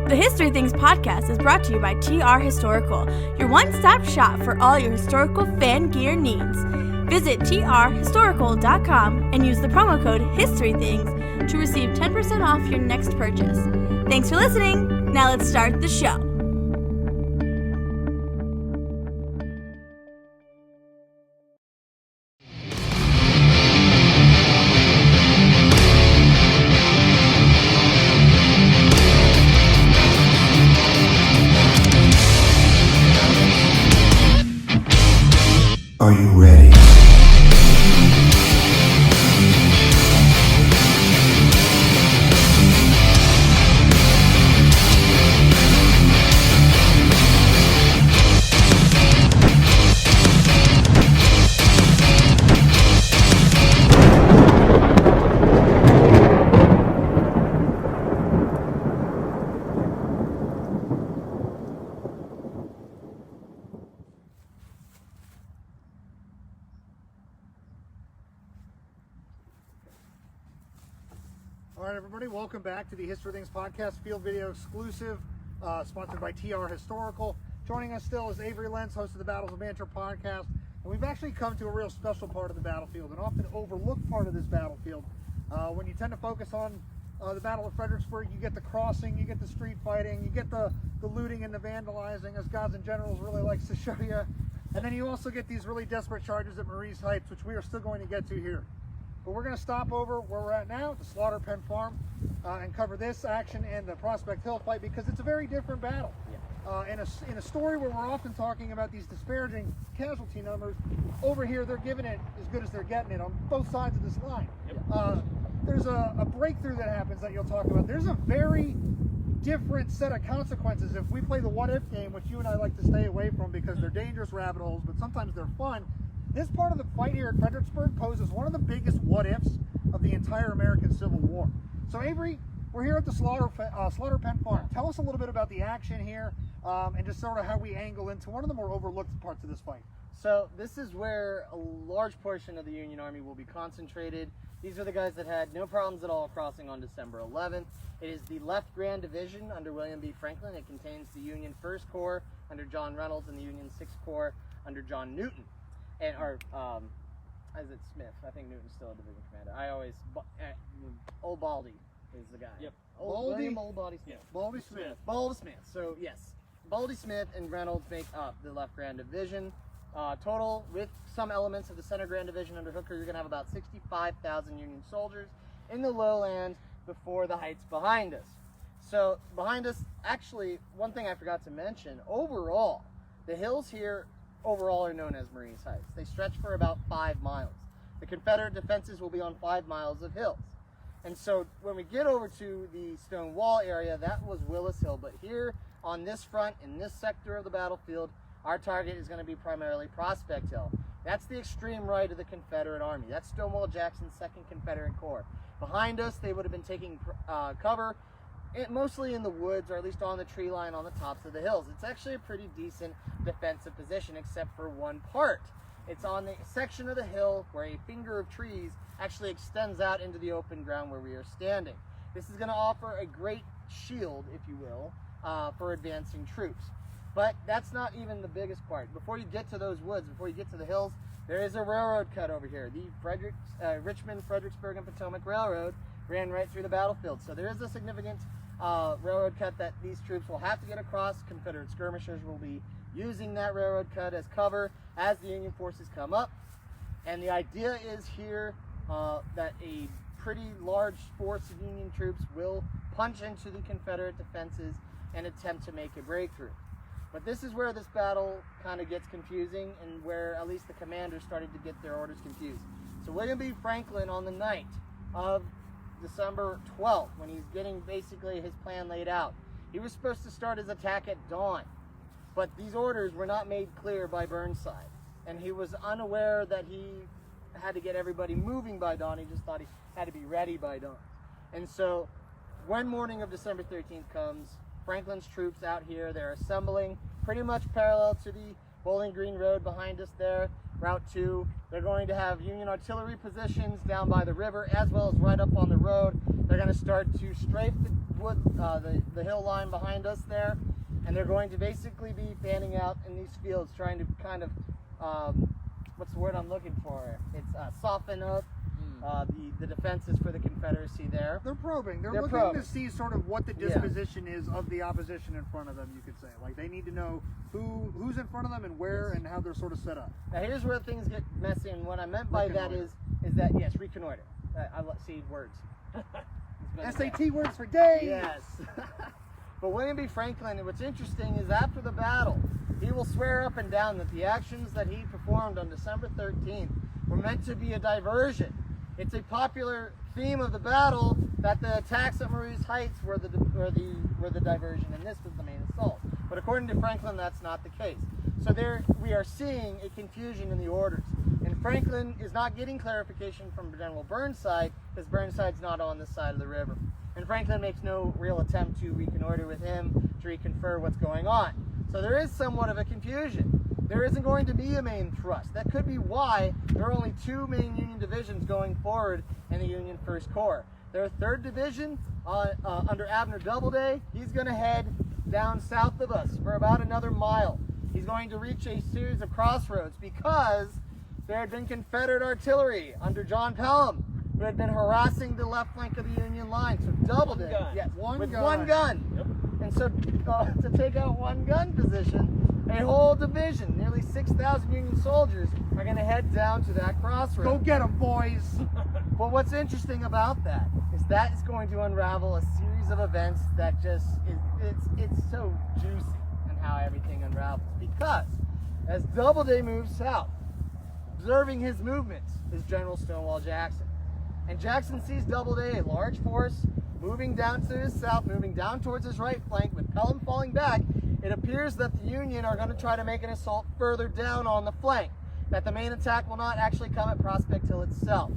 The History Things podcast is brought to you by TR Historical, your one-stop shop for all your historical fan gear needs. Visit trhistorical.com and use the promo code HistoryThings to receive 10% off your next purchase. Thanks for listening. Now let's start the show. Are you ready? All right, everybody, welcome back to the History Things podcast, field video exclusive, sponsored by TR Historical. Joining us still is Avery Lentz, host of the Battles of Banter podcast, and we've actually come to a real special part of the battlefield, an often overlooked part of this battlefield. When you tend to focus on the Battle of Fredericksburg, you get the crossing, you get the street fighting, you get the looting and the vandalizing, as Gods and Generals really likes to show you, and then you also get these really desperate charges at Marie's Heights, which we are still going to get to here. But we're going to stop over where we're at now, the Slaughter Pen Farm, and cover this action and the Prospect Hill fight because it's a very different battle. In a story where we're often talking about these disparaging casualty numbers, over here they're giving it as good as they're getting it on both sides of this line. There's a breakthrough that happens that you'll talk about. There's a very different set of consequences if we play the what-if game, which you and I like to stay away from because they're dangerous rabbit holes, but sometimes they're fun. This part of the fight here at Fredericksburg poses one of the biggest what-ifs of the entire American Civil War. So Avery, we're here at the Slaughter Pen Farm. Tell us a little bit about the action here and just sort of how we angle into one of the more overlooked parts of this fight. So this is where a large portion of the Union Army will be concentrated. These are the guys that had no problems at all crossing on December 11th. It is the Left Grand Division under William B. Franklin. It contains the Union 1st Corps under John Reynolds and the Union 6th Corps under John Newton. And is it Smith? I think Newton's still a division commander. I always Old Baldy is the guy. Yep. William Old Baldy Smith. Yeah. Baldy Smith. Baldy Smith. So yes, Baldy Smith and Reynolds make up the Left Grand Division. Total, with some elements of the Center Grand Division under Hooker, you're going to have about 65,000 Union soldiers in the lowland before the heights behind us. So behind us, actually, one thing I forgot to mention, overall, the hills here overall are known as Marie's Heights. They stretch for about 5 miles. The Confederate defenses will be on 5 miles of hills. And so when we get over to the stone wall area, that was Willis Hill. But here on this front, in this sector of the battlefield, our target is going to be primarily Prospect Hill. That's the extreme right of the Confederate Army. That's Stonewall Jackson's 2nd Confederate Corps. Behind us, they would have been taking cover mostly in the woods, or at least on the tree line on the tops of the hills. It's actually a pretty decent defensive position, except for one part. It's on the section of the hill where a finger of trees actually extends out into the open ground where we are standing. This is going to offer a great shield, if you will, for advancing troops. But that's not even the biggest part. Before you get to those woods, before you get to the hills, there is a railroad cut over here. The Richmond, Fredericksburg, and Potomac Railroad ran right through the battlefield. So there is a significant railroad cut that these troops will have to get across. Confederate skirmishers will be using that railroad cut as cover as the Union forces come up. And the idea is here that a pretty large force of Union troops will punch into the Confederate defenses and attempt to make a breakthrough. But this is where this battle kind of gets confusing and where at least the commanders started to get their orders confused. So William B. Franklin, on the night of December 12th, when he's getting basically his plan laid out, he was supposed to start his attack at dawn. But these orders were not made clear by Burnside. And he was unaware that he had to get everybody moving by dawn. He just thought he had to be ready by dawn. And so when morning of December 13th comes, Franklin's troops out here, they're assembling pretty much parallel to the Bowling Green Road behind us there, Route 2. They're going to have Union artillery positions down by the river as well as right up on the road. They're going to start to strafe the wood, the hill line behind us there, and they're going to basically be fanning out in these fields, trying to kind of, what's the word I'm looking for? It's soften up the defenses for the Confederacy there. They're probing. They're looking probing. to see sort of what the disposition is of the opposition in front of them, you could say. Like, they need to know who's in front of them and where and how they're sort of set up. Now here's where things get messy, and what I meant by that is that, yes, reconnoiter. I see words. SAT words for days! Yes. But William B. Franklin, what's interesting is after the battle, he will swear up and down that the actions that he performed on December 13th were meant to be a diversion. It's a popular theme of the battle that the attacks at Marie's Heights were the diversion, and this was the main assault. But according to Franklin, that's not the case. So there we are seeing a confusion in the orders. And Franklin is not getting clarification from General Burnside because Burnside's not on this side of the river. And Franklin makes no real attempt to reconnoiter with him to reconfer what's going on. So there is somewhat of a confusion. There isn't going to be a main thrust. That could be why there are only 2 main Union divisions going forward in the Union First Corps. Their 3rd Division under Abner Doubleday, he's going to head down south of us for about another mile. He's going to reach a series of crossroads because there had been Confederate artillery under John Pelham who had been harassing the left flank of the Union line. So Doubleday, yes, with one gun. Yep. And so to take out one gun position, a whole division, nearly 6,000 Union soldiers, are going to head down to that crossroads. Go get them, boys! But what's interesting about that is that is going to unravel a series of events that just it's so juicy in how everything unravels. Because as Doubleday moves south, observing his movements is General Stonewall Jackson. And Jackson sees Doubleday, a large force, moving down to his south, moving down towards his right flank, with Pelham falling back. It appears that the Union are going to try to make an assault further down on the flank, that the main attack will not actually come at Prospect Hill itself.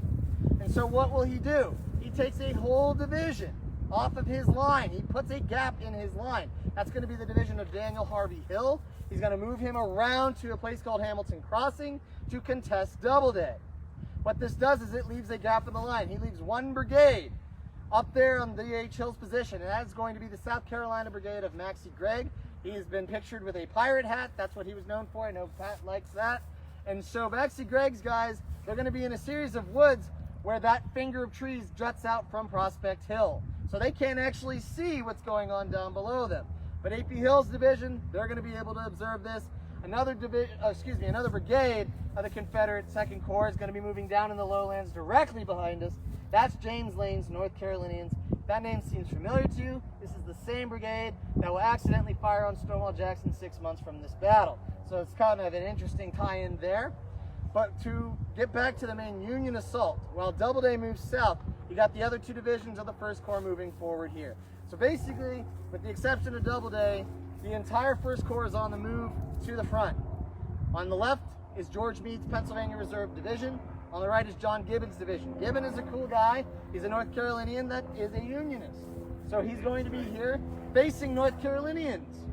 And so what will he do? He takes a whole division off of his line. He puts a gap in his line. That's going to be the division of Daniel Harvey Hill. He's going to move him around to a place called Hamilton Crossing to contest Doubleday. What this does is it leaves a gap in the line. He leaves 1 brigade up there on D.H. Hill's position, and that is going to be the South Carolina Brigade of Maxcy Gregg. He has been pictured with a pirate hat. That's what he was known for. I know Pat likes that. And so Maxcy Gregg's guys, they're going to be in a series of woods where that finger of trees juts out from Prospect Hill. So they can't actually see what's going on down below them. But A.P. Hill's division, they're going to be able to observe this. Another brigade of the Confederate 2nd Corps is going to be moving down in the lowlands directly behind us. That's James Lane's North Carolinians. If that name seems familiar to you, this is the same brigade that will accidentally fire on Stonewall Jackson 6 months from this battle. So it's kind of an interesting tie-in there. But to get back to the main Union assault, while Doubleday moves south, you got the other 2 divisions of the 1st Corps moving forward here. So basically, with the exception of Doubleday, the entire 1st Corps is on the move to the front. On the left is George Meade's Pennsylvania Reserve Division. On the right is John Gibbon's division. Gibbon is a cool guy. He's a North Carolinian that is a Unionist. So he's going to be here facing North Carolinians.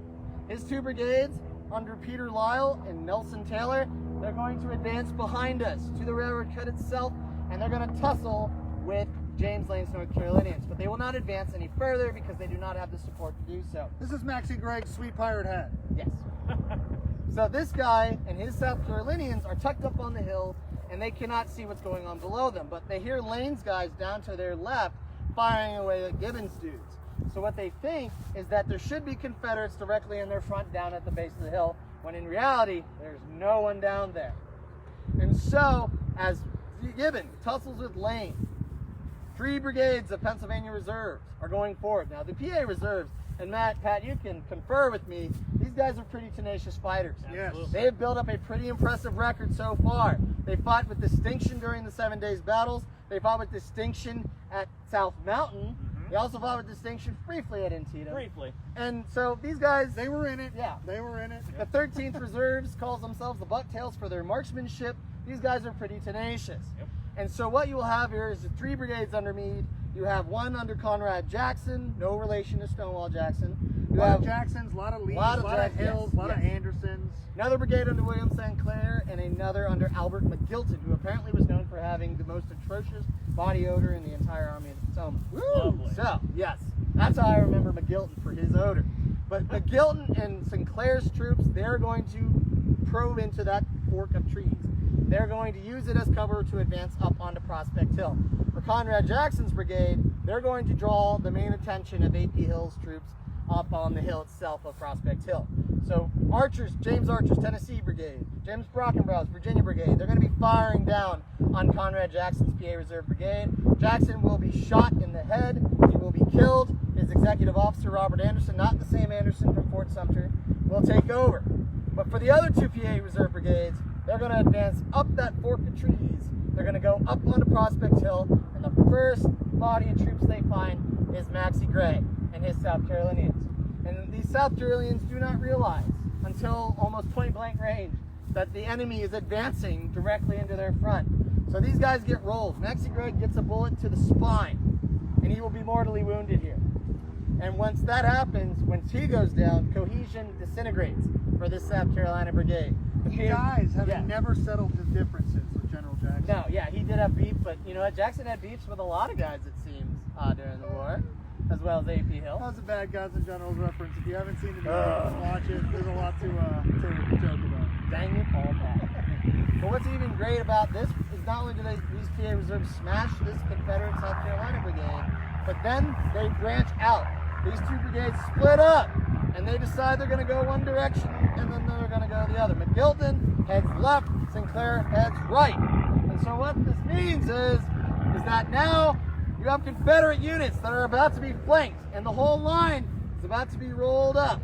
His 2 brigades under Peter Lyle and Nelson Taylor, they're going to advance behind us to the railroad cut itself, and they're going to tussle with James Lane's North Carolinians. But they will not advance any further because they do not have the support to do so. This is Maxcy Gregg's sweet pirate hat. Yes. So this guy and his South Carolinians are tucked up on the hill, and they cannot see what's going on below them. But they hear Lane's guys down to their left firing away at Gibbon's dudes. So what they think is that there should be Confederates directly in their front down at the base of the hill, when in reality, there's no one down there. And so, as Gibbon tussles with Lane, 3 brigades of Pennsylvania Reserves are going forward. Now, the PA Reserves, and Pat, you can confer with me, these guys are pretty tenacious fighters. Yes. They have built up a pretty impressive record so far. They fought with distinction during the 7 Days battles. They fought with distinction at South Mountain. They also fought with distinction briefly at Antietam. Briefly. And so these guys, They were in it. Yeah. They were in it. the 13th Reserves calls themselves the Bucktails for their marksmanship. These guys are pretty tenacious. Yep. And so what you will have here is the 3 brigades under Meade. You have 1 under Conrad Jackson, no relation to Stonewall Jackson. A You lot have of Jacksons, a lot of Lees, a lot lot of of Hills, a lot of yes. Andersons. another brigade under William St. Clair, and another under Albert McGilton, who apparently was known for having the most atrocious body odor in the entire Army of the Potomac. Lovely. So, yes. That's how I remember McGilton for his odor. But McGilton and Sinclair's troops, they're going to probe into that fork of trees. They're going to use it as cover to advance up onto Prospect Hill. For Conrad Jackson's brigade, they're going to draw the main attention of A.P. Hill's troops up on the hill itself of Prospect Hill. So James Archer's Tennessee Brigade, James Brockenbrow's Virginia Brigade, they're going to be firing down on Conrad Jackson's PA Reserve Brigade. Jackson will be shot in the head. He will be killed. His executive officer, Robert Anderson, not the same Anderson from Fort Sumter, will take over. But for the other two PA Reserve Brigades, they're going to advance up that fork of trees. They're going to go up onto Prospect Hill, and the first body of troops they find is Maxcy Gray and his South Carolinians. And these South Carolinians do not realize until almost point-blank range that the enemy is advancing directly into their front. So these guys get rolled. Maxcy Gray gets a bullet to the spine, and he will be mortally wounded here. And once that happens, once he goes down, cohesion disintegrates for this South Carolina brigade. He dies having never settled his differences with General Jackson. No, yeah, he did have beef, but you know what? Jackson had beefs with a lot of guys, it seems, during the war, as well as A.P. Hill. That was a bad Guys and Generals reference. If you haven't seen the movie, watch it. There's a lot to joke about. Dang it, all bad. But what's even great about this is not only do these PA Reserves smash this Confederate South Carolina brigade, but then they branch out. These two brigades split up, and they decide they're going to go one direction, and then they're going to go the other. McGilton heads left, Sinclair heads right. And so what this means is that now you have Confederate units that are about to be flanked, and the whole line is about to be rolled up.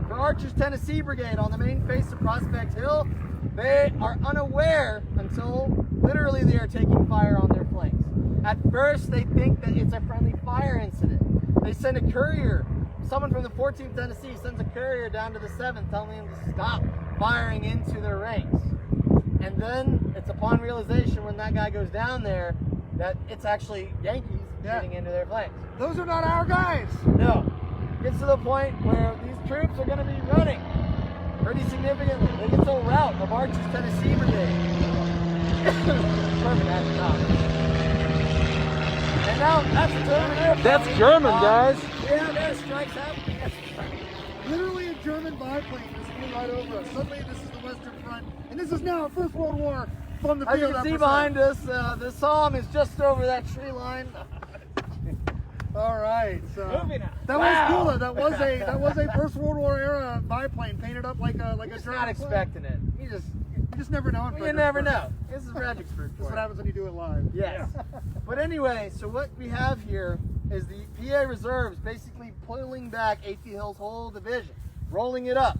For Archer's Tennessee Brigade on the main face of Prospect Hill, they are unaware until literally they are taking fire on their flanks. At first, they think that it's a friendly fire incident. They send a courier. Someone from the 14th Tennessee sends a courier down to the 7th telling them to stop firing into their ranks. And then it's upon realization when that guy goes down there that it's actually Yankees getting into their flanks. Those are not our guys. No. Gets to the point where these troops are going to be running pretty significantly. They get to a rout of Archer's Tennessee Brigade. Perfect at the top. And now that's German airplane. That's German, guys. Yeah, there's strikes happening. Literally a German biplane just flew right over us. Suddenly this is the Western Front, and this is now First World War from the As you field. can see behind us, the Somme is just over that tree line. All right, so Moving on. that was cool. Though. That was a First World War era biplane painted up like a Just German not flag. expecting it. You just never know. You never know. This is Fredericksburg. That's what happens when you do it live. Yes. But anyway, so what we have here is the PA Reserves basically pulling back A.P. Hill's whole division, rolling it up.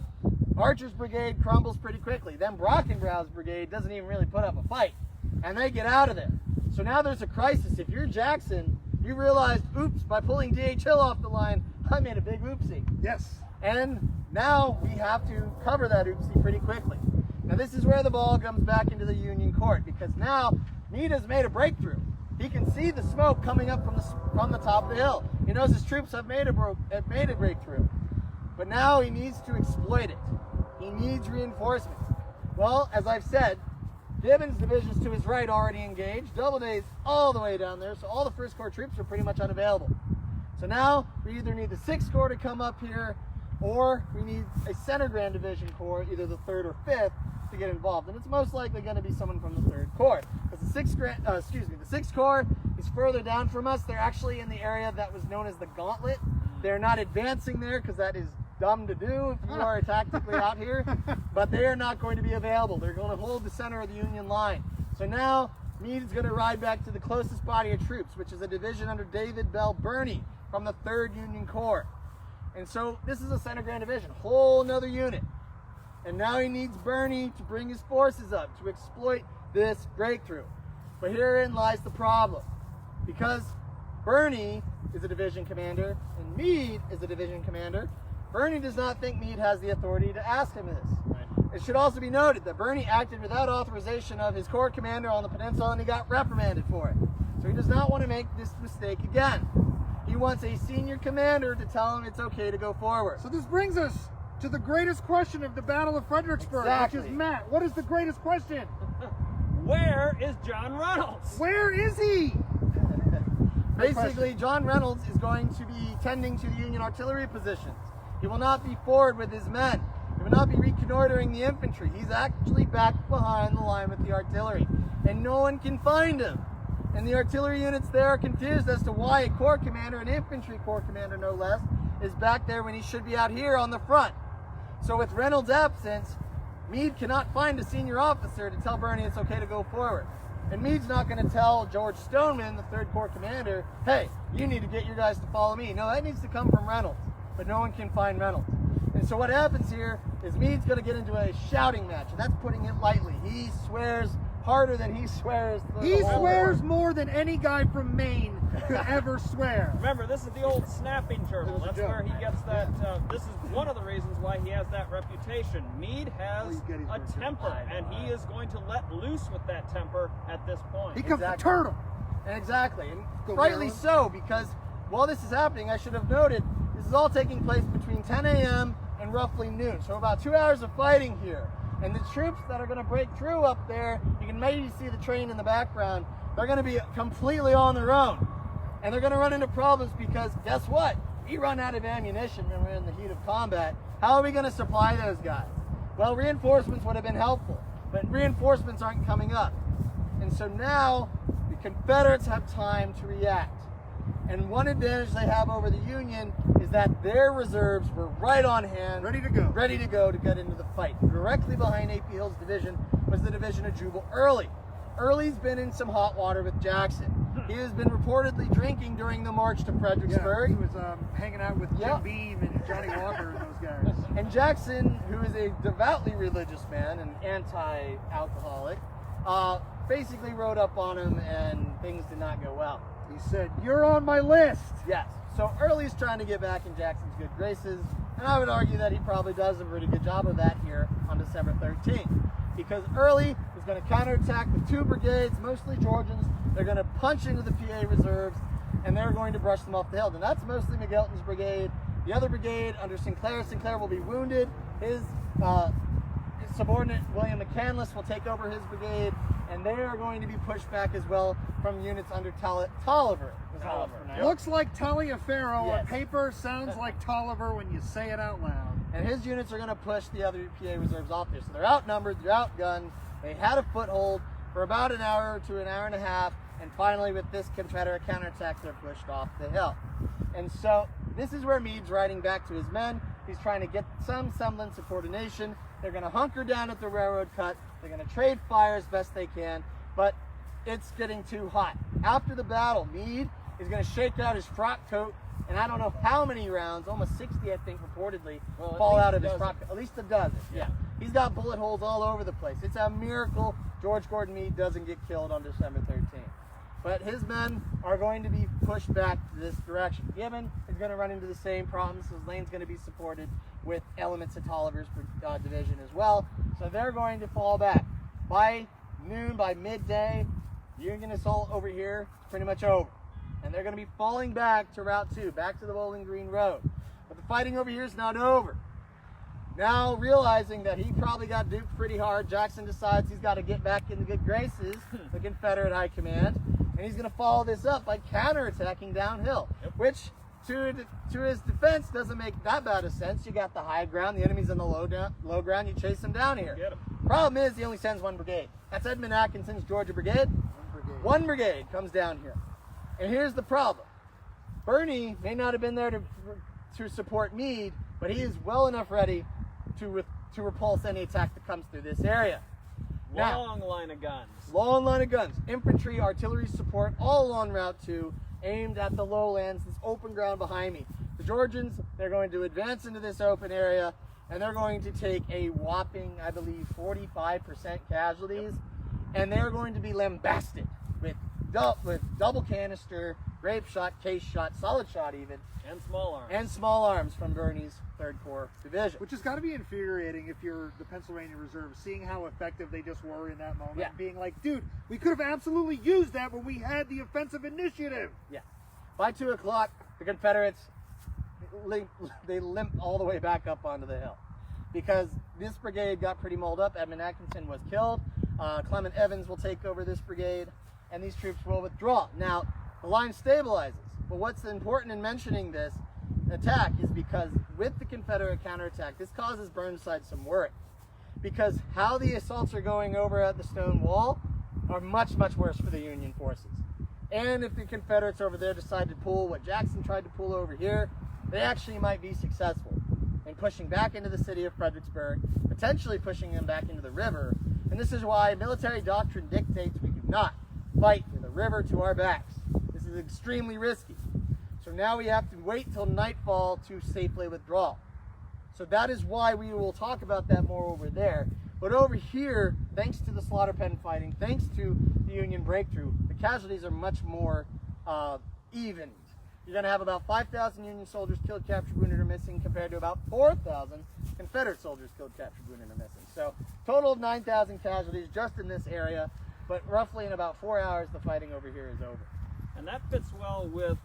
Archer's brigade crumbles pretty quickly. Then Brockenbrow's brigade doesn't even really put up a fight, and they get out of there. So now there's a crisis. If you're Jackson, you realize, oops, by pulling D.H. Hill off the line, I made a big oopsie. Yes. And now we have to cover that oopsie pretty quickly. Now this is where the ball comes back into the Union court, because now Meade has made a breakthrough. He can see the smoke coming up from the top of the hill. He knows his troops have made a breakthrough. But now he needs to exploit it. He needs reinforcements. Well, as I've said, Gibbon's divisions to his right already engaged. Doubleday's all the way down there, so all the First Corps troops are pretty much unavailable. So now we either need the 6th Corps to come up here, or we need a Center Grand Division Corps, either the 3rd or 5th, to get involved. And it's most likely going to be someone from the 3rd Corps, because the 6th Corps is further down from us. They're actually in the area that was known as the Gauntlet. They're not advancing there because that is dumb to do if you are tactically out here, but they are not going to be available. They're going to hold the center of the Union line. So now Meade is going to ride back to the closest body of troops, which is a division under David Bell Birney from the 3rd Union Corps. And so this is a Center Grand Division, whole nother unit. And now he needs Birney to bring his forces up to exploit this breakthrough. But herein lies the problem. Because Birney is a division commander and Meade is a division commander, Birney does not think Meade has the authority to ask him this. Right. It should also be noted that Birney acted without authorization of his corps commander on the peninsula, and he got reprimanded for it. So he does not want to make this mistake again. He wants a senior commander to tell him it's okay to go forward. So this brings us to the greatest question of the Battle of Fredericksburg, Exactly. which is Matt. What is the greatest question? Where is John Reynolds? Where is he? Basically, John Reynolds is going to be tending to the Union artillery positions. He will not be forward with his men. He will not be reconnoitering the infantry. He's actually back behind the line with the artillery, and no one can find him. And the artillery units there are confused as to why a corps commander, an infantry corps commander no less, is back there when he should be out here on the front. So with Reynolds' absence, Meade cannot find a senior officer to tell Birney it's okay to go forward. And Meade's not going to tell George Stoneman, the 3rd Corps commander, hey, you need to get your guys to follow me. No, that needs to come from Reynolds, but no one can find Reynolds. And so what happens here is Meade's going to get into a shouting match, and that's putting it lightly. He swears harder than he swears. He swears more than any guy from Maine could ever swear. Remember, this is the old snapping turtle. That's where he gets that. This is one of the reasons why he has that reputation. Meade has a temper, and he is going to let loose with that temper at this point. He comes the turtle. Exactly, and rightly so, because while this is happening, I should have noted, this is all taking place between 10 a.m. and roughly noon. So about 2 hours of fighting here. And the troops that are going to break through up there, you can maybe see the train in the background, they're going to be completely on their own. And they're going to run into problems because, guess what? We run out of ammunition when we're in the heat of combat. How are we going to supply those guys? Well, reinforcements would have been helpful, but reinforcements aren't coming up. And so now the Confederates have time to react. And one advantage they have over the Union is that their reserves were right on hand, ready to go to get into the fight. Directly behind A.P. Hill's division was the division of Jubal Early. Early's been in some hot water with Jackson. He has been reportedly drinking during the march to Fredericksburg. Yeah, he was hanging out with Jim Beam and Johnny Walker and those guys. And Jackson, who is a devoutly religious man and anti-alcoholic, basically rode up on him, and things did not go well. He said, "You're on my list." Yes. So Early's trying to get back in Jackson's good graces, and I would argue that he probably does a pretty good job of that here on December 13th. Because Early is going to counterattack with 2 brigades, mostly Georgians. They're going to punch into the PA reserves, and they're going to brush them off the hill. And that's mostly McGilton's brigade. The other brigade under Sinclair will be wounded. His subordinate William McCandless will take over his brigade, and they are going to be pushed back as well from units under Tolliver. Looks like Taliaferro on paper, sounds like Tolliver when you say it out loud. And his units are going to push the other PA reserves off there. So they're outnumbered, they're outgunned. They had a foothold for about an hour to an hour and a half, and finally with this Confederate counterattack, they're pushed off the hill. And so this is where Meade's riding back to his men. He's trying to get some semblance of coordination. They're going to hunker down at the railroad cut. They're going to trade fire as best they can, but it's getting too hot. After the battle, Meade is going to shake out his frock coat, and I don't know how many rounds, almost 60 I think reportedly, fall out of his frock coat. At least a dozen. Yeah. He's got bullet holes all over the place. It's a miracle George Gordon Meade doesn't get killed on December 13th. But his men are going to be pushed back to this direction. Gibbon is going to run into the same problems. His lane's going to be supported with elements of Tolliver's division as well. So they're going to fall back. By noon, by midday, Union assault over here is pretty much over. And they're going to be falling back to Route 2, back to the Bowling Green Road. But the fighting over here is not over. Now, realizing that he probably got duped pretty hard, Jackson decides he's got to get back in the good graces, the Confederate High Command, and he's going to follow this up by counterattacking downhill, which, to his defense, doesn't make that bad of sense. You got the high ground, the enemy's in the low ground, you chase them down here. Problem is, he only sends 1 brigade. That's Edmund Atkinson's Georgia Brigade. One brigade comes down here. And here's the problem. Birney may not have been there to support Meade, but he is well enough ready to repulse any attack that comes through this area. Long line of guns. Long line of guns. Infantry, artillery support, all along Route 2, aimed at the lowlands, this open ground behind me. The Georgians, they're going to advance into this open area, and they're going to take a whopping, I believe, 45% casualties, and they're going to be lambasted with double canister, grape shot, case shot, solid shot even. And small arms. And small arms from Birney's 3rd Corps Division. Which has got to be infuriating if you're the Pennsylvania Reserve, seeing how effective they just were in that moment. Being like, dude, we could have absolutely used that when we had the offensive initiative. Yeah. By 2 o'clock, the Confederates, they limped all the way back up onto the hill. Because this brigade got pretty mauled up. Edmund Atkinson was killed. Clement Evans will take over this brigade, and these troops will withdraw. Now, The line stabilizes. But what's important in mentioning this attack is because with the Confederate counterattack, this causes Burnside some worry. Because how the assaults are going over at the stone wall are much, much worse for the Union forces. And if the Confederates over there decide to pull what Jackson tried to pull over here, they actually might be successful in pushing back into the city of Fredericksburg, potentially pushing them back into the river. And this is why military doctrine dictates we do not fight with a river to our backs. This is extremely risky. So now we have to wait till nightfall to safely withdraw. So that is why we will talk about that more over there. But over here, thanks to the slaughter pen fighting, thanks to the Union breakthrough, the casualties are much more evened. You're going to have about 5,000 Union soldiers killed, captured, wounded, or missing, compared to about 4,000 Confederate soldiers killed, captured, wounded, or missing. So total of 9,000 casualties just in this area, but roughly in about 4 hours, the fighting over here is over. And that fits well with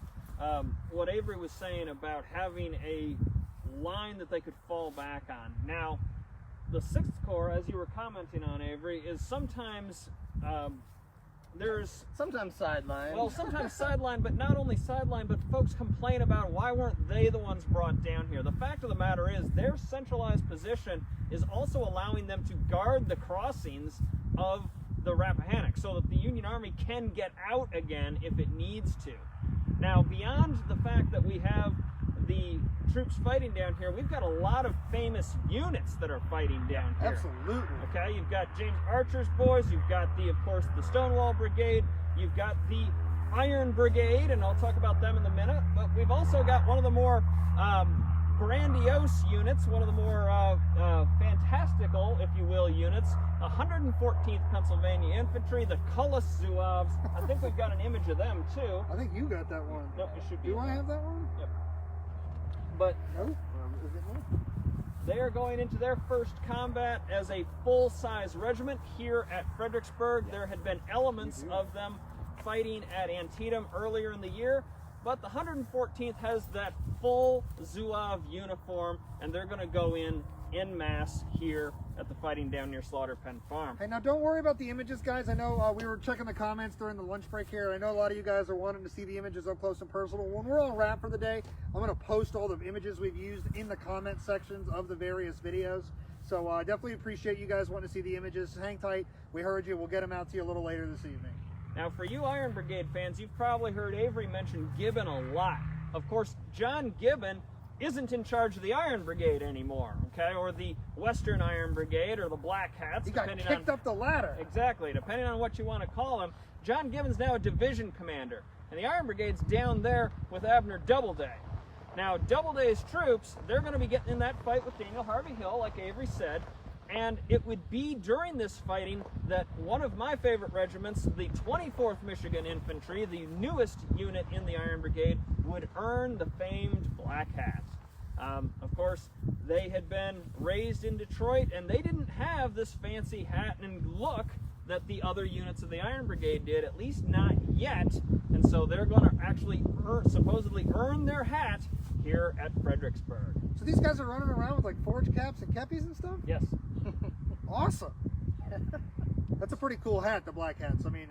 what Avery was saying about having a line that they could fall back on. Now, the 6th Corps, as you were commenting on, Avery, is sometimes there's sometimes sideline. Well, sometimes sideline, but not only sideline, but folks complain about why weren't they the ones brought down here. The fact of the matter is their centralized position is also allowing them to guard the crossings of the Rappahannock so that the Union Army can get out again if it needs to. Now, beyond the fact that we have the troops fighting down here, we've got a lot of famous units that are fighting down here. Absolutely. Okay, you've got James Archer's boys, you've got of course, the Stonewall Brigade, you've got the Iron Brigade, and I'll talk about them in a minute, but we've also got one of the more grandiose units, one of the more fantastical, if you will, units, 114th Pennsylvania Infantry, the Cullis Zouaves. I think we've got an image of them too. I think you got that one. Nope, it should be. Do I have that one? Yep. But no. Is it one? They are going into their first combat as a full-size regiment here at Fredericksburg. There had been elements of them fighting at Antietam earlier in the year, but the 114th has that full Zouave uniform, and they're going to go in masse here at the fighting down near Slaughter Pen Farm. Hey, now don't worry about the images, guys. I know we were checking the comments during the lunch break here. I know a lot of you guys are wanting to see the images up close and personal. When we're all wrapped for the day, I'm going to post all the images we've used in the comment sections of the various videos. So definitely appreciate you guys wanting to see the images. Hang tight. We heard you. We'll get them out to you a little later this evening. Now, for you Iron Brigade fans, you've probably heard Avery mention Gibbon a lot. Of course, John Gibbon isn't in charge of the Iron Brigade anymore, okay, or the Western Iron Brigade, or the Black Hats. He got kicked up the ladder. Exactly, depending on what you want to call him. John Gibbon's now a division commander, and the Iron Brigade's down there with Abner Doubleday. Now, Doubleday's troops, they're going to be getting in that fight with Daniel Harvey Hill, like Avery said, and it would be during this fighting that one of my favorite regiments, the 24th Michigan Infantry, the newest unit in the Iron Brigade, would earn the famed Black Hat. Of course, they had been raised in Detroit, and they didn't have this fancy hat and look that the other units of the Iron Brigade did, at least not yet, and so they're going to actually supposedly earn their hat here at Fredericksburg. So these guys are running around with like forage caps and kepis and stuff? Yes. Awesome. That's a pretty cool hat, the Black Hats. I mean,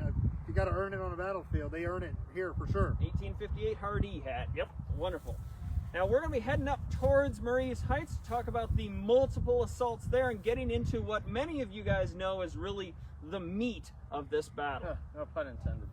you got to earn it on a battlefield. They earn it here for sure. 1858 Hardee hat. Yep, wonderful. Now we're going to be heading up towards Marie's Heights to talk about the multiple assaults there and getting into what many of you guys know is really the meat of this battle. No pun intended.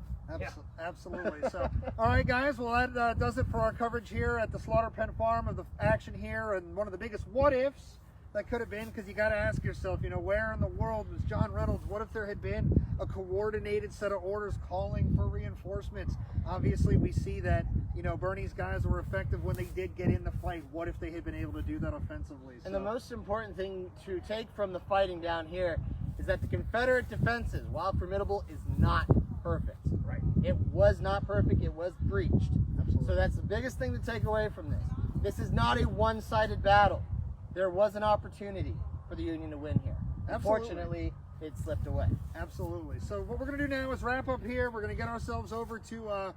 Absolutely. So, all right, guys. Well, that does it for our coverage here at the Slaughter Pen Farm of the action here, and one of the biggest what-ifs that could have been, because you got to ask yourself, you know, where in the world was John Reynolds? What if there had been a coordinated set of orders calling for reinforcements? Obviously, we see that, you know, Bernie's guys were effective when they did get in the fight. What if they had been able to do that offensively? And the most important thing to take from the fighting down here is that the Confederate defenses, while formidable, is not perfect. Right. It was not perfect. It was breached. Absolutely. So that's the biggest thing to take away from this. This is not a one-sided battle. There was an opportunity for the Union to win here. Absolutely. Unfortunately, it slipped away. Absolutely. So what we're going to do now is wrap up here. We're going to get ourselves over to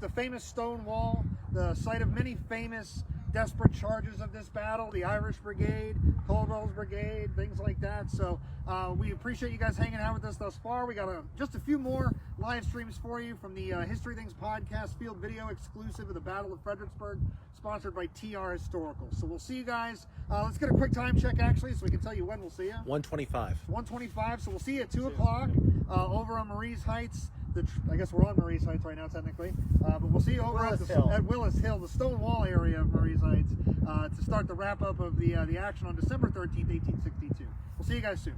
the famous stone wall, the site of many famous desperate charges of this battle, the Irish Brigade, Colwell's Brigade, things like that. So we appreciate you guys hanging out with us thus far. We got just a few more live streams for you from the History Things podcast field video exclusive of the Battle of Fredericksburg, sponsored by TR Historical. So we'll see you guys. Let's get a quick time check actually, so we can tell you when we'll see you. 1:25. 1:25. So we'll see you at 2 o'clock over on Marie's Heights. I guess we're on Marie's Heights right now, technically, but we'll see you over at Willis Hill, the stone wall area of Marie's Heights, to start the wrap up of the action on December 13th, 1862. We'll see you guys soon.